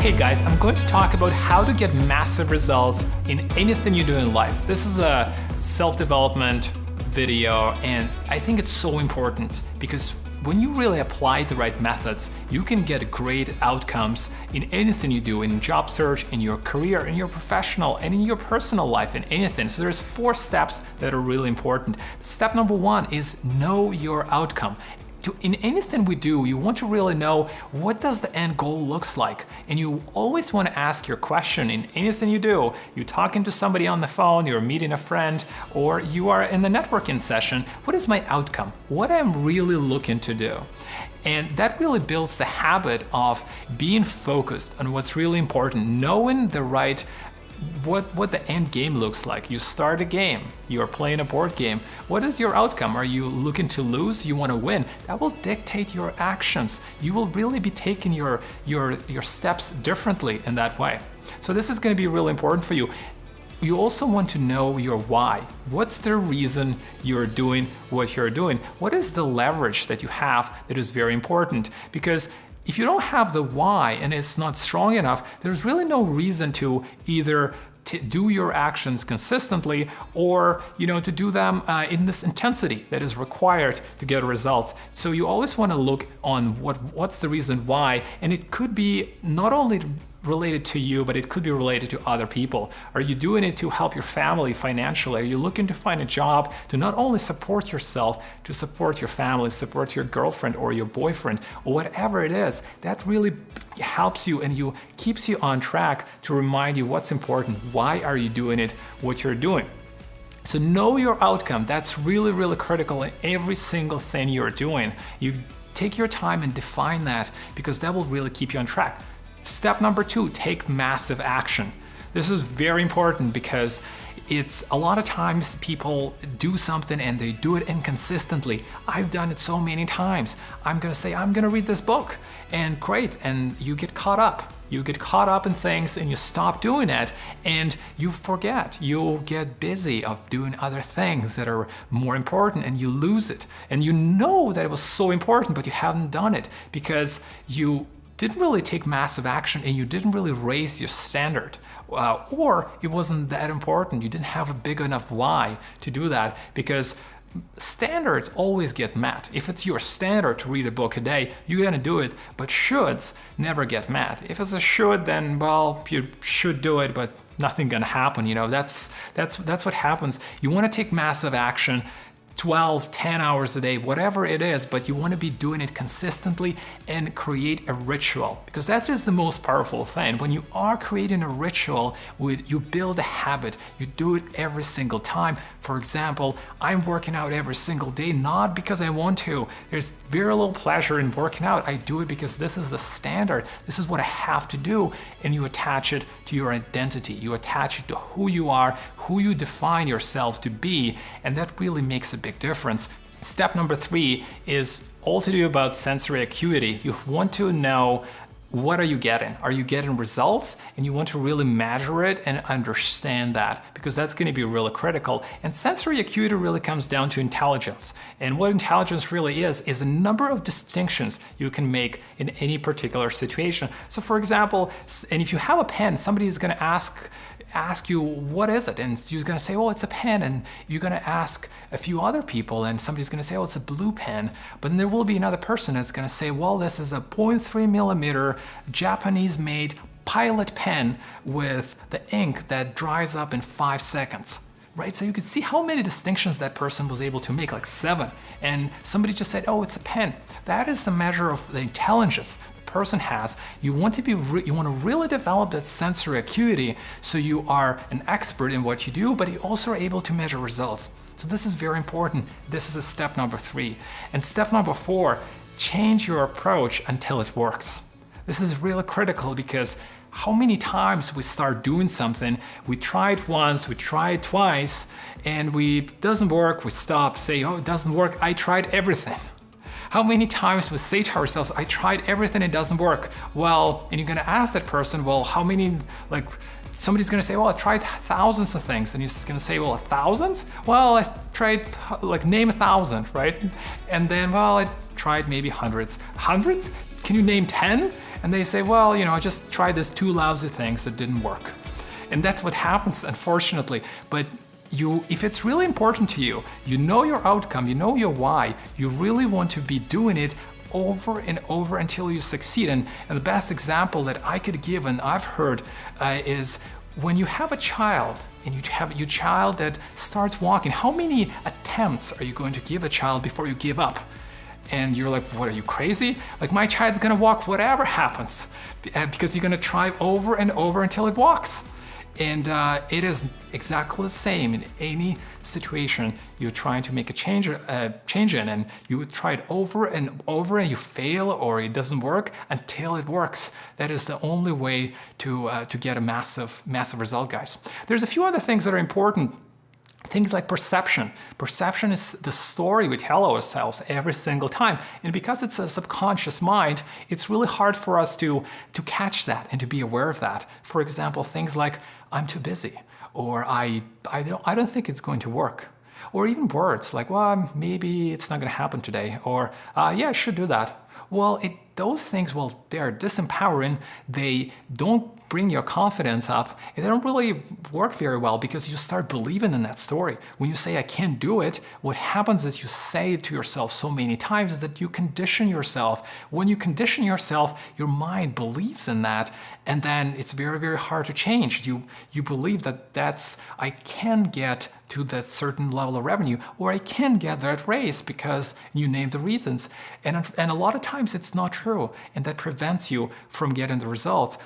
Hey guys, I'm going to talk about how to get massive results in anything you do in life. This is a self-development video, and I think it's so important because when you really apply the right methods, you can get great outcomes in anything you do, in job search, in your career, in your professional, and in your personal life, in anything. So there's 4 steps that are really important. Step number 1 is know your outcome. In anything we do, you want to really know what does the end goal looks like. And you always want to ask your question in anything you do. You're talking to somebody on the phone, you're meeting a friend, or you are in the networking session. What is my outcome? What I'm really looking to do? And that really builds the habit of being focused on what's really important, knowing the right what the end game looks like. You start a game, you're playing a board game. What is your outcome? Are you looking to lose? You want to win? That will dictate your actions. You will really be taking your steps differently in that way. So this is going to be really important for you. You also want to know your why. What's the reason you're doing what you're doing? What is the leverage that you have that is very important? Because if you don't have the why and it's not strong enough, there's really no reason to either do your actions consistently or to do them in this intensity that is required to get results. So you always want to look on what's the reason why, and it could be not only related to you, but it could be related to other people. Are you doing it to help your family financially? Are you looking to find a job to not only support yourself, to support your family, support your girlfriend or your boyfriend, or whatever it is? That really helps you and keeps you on track to remind you what's important. Why are you doing it, what you're doing? So know your outcome. That's really, really critical in every single thing you're doing. You take your time and define that because that will really keep you on track. Step number 2, take massive action. This is very important because it's a lot of times people do something and they do it inconsistently. I've done it so many times. I'm gonna say, I'm gonna read this book, and great, and you get caught up. You get caught up in things and you stop doing it and you forget. You'll get busy of doing other things that are more important and you lose it. And you know that it was so important, but you haven't done it because you didn't really take massive action and you didn't really raise your standard, or it wasn't that important. You didn't have a big enough why to do that, because standards always get met. If it's your standard to read a book a day, you're gonna do it, but shoulds never get met. If it's a should, then well, you should do it, but nothing gonna happen. That's what happens. You wanna take massive action 12, 10 hours a day, whatever it is, but you want to be doing it consistently and create a ritual, because that is the most powerful thing. When you are creating a ritual, you build a habit, you do it every single time. For example, I'm working out every single day, not because I want to. There's very little pleasure in working out. I do it because this is the standard. This is what I have to do. And you attach it to your identity. You attach it to who you are, who you define yourself to be, and that really makes a big difference. Step number 3 is all to do about sensory acuity. You want to know, what are you getting? Are you getting results? And you want to really measure it and understand that, because that's going to be really critical. And sensory acuity really comes down to intelligence. And what intelligence really is a number of distinctions you can make in any particular situation. So for example, and if you have a pen, somebody is going to ask you, what is it? And you're going to say, oh, it's a pen. And you're going to ask a few other people and somebody's going to say, oh, it's a blue pen. But then there will be another person that's going to say, well, this is a 0.3 millimeter Japanese made Pilot pen with the ink that dries up in 5 seconds. Right? So you can see how many distinctions that person was able to make, like 7. And somebody just said, oh, it's a pen. That is the measure of the intelligence person has. You want to really develop that sensory acuity so you are an expert in what you do, but you also are able to measure results. So this is very important. This is step number 3. And step number 4, change your approach until it works. This is really critical because how many times we start doing something, we try it once, we try it twice, and it doesn't work, we stop, say, oh, it doesn't work, I tried everything. How many times we say to ourselves, I tried everything, it doesn't work. Well, and you're gonna ask that person, well, how many, somebody's gonna say, well, I tried thousands of things. And you're just gonna say, well, thousands? Well, I tried, name 1,000, right? And then, well, I tried maybe hundreds. Hundreds? Can you name 10? and they say, well, I just tried these 2 lousy things that didn't work. And that's what happens, unfortunately. But if it's really important to you, you know your outcome, you know your why, you really want to be doing it over and over until you succeed. And the best example that I could give and I've heard is when you have a child and you have your child that starts walking, how many attempts are you going to give a child before you give up? And you're like, what, are you crazy? Like, my child's gonna walk whatever happens, because you're gonna try over and over until it walks. And it is exactly the same in any situation you're trying to make a change in, and you try it over and over and you fail or it doesn't work until it works. That is the only way to get a massive result, guys. There's a few other things that are important. Things like perception. Perception is the story we tell ourselves every single time. And because it's a subconscious mind, it's really hard for us to catch that and to be aware of that. For example, things like, I'm too busy, or I don't think it's going to work. Or even words like, well, maybe it's not going to happen today, or yeah, I should do that. Well, those things, well, they're disempowering. They don't bring your confidence up, and they don't really work very well because you start believing in that story. When you say, I can't do it, what happens is you say it to yourself so many times is that you condition yourself. When you condition yourself, your mind believes in that, and then it's very, very hard to change. You believe that I can get to that certain level of revenue, or I can get that raise because you name the reasons. And a lot of times it's not true, and that prevents you from getting the results.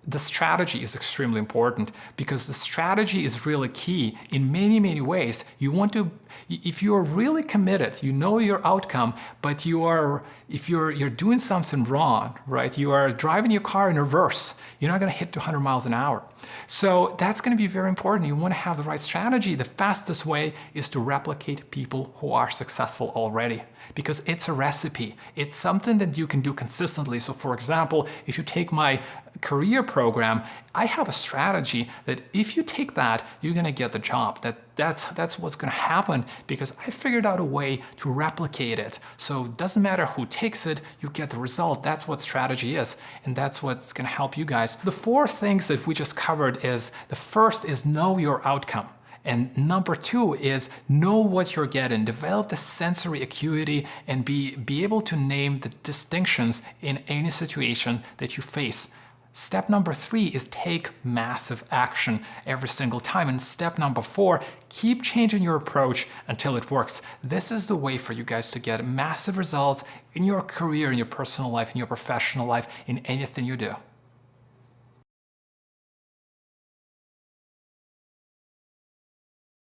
The strategy is extremely important because the strategy is really key in many, many ways. You want to, if you're really committed, you know your outcome, but if you're doing something wrong, right? You are driving your car in reverse, you're not going to hit 200 miles an hour. So that's going to be very important. You want to have the right strategy. The fastest way is to replicate people who are successful already, because it's a recipe. It's something that you can do consistently. So for example, if you take my career program, I have a strategy that if you take that, you're going to get the job. That's what's going to happen because I figured out a way to replicate it. So it doesn't matter who takes it, you get the result. That's what strategy is, and that's what's going to help you guys. The 4 things that we just covered is, the first is know your outcome. And number 2 is know what you're getting. Develop the sensory acuity and be able to name the distinctions in any situation that you face. Step number 3 is take massive action every single time. And step number 4, keep changing your approach until it works. This is the way for you guys to get massive results in your career, in your personal life, in your professional life, in anything you do.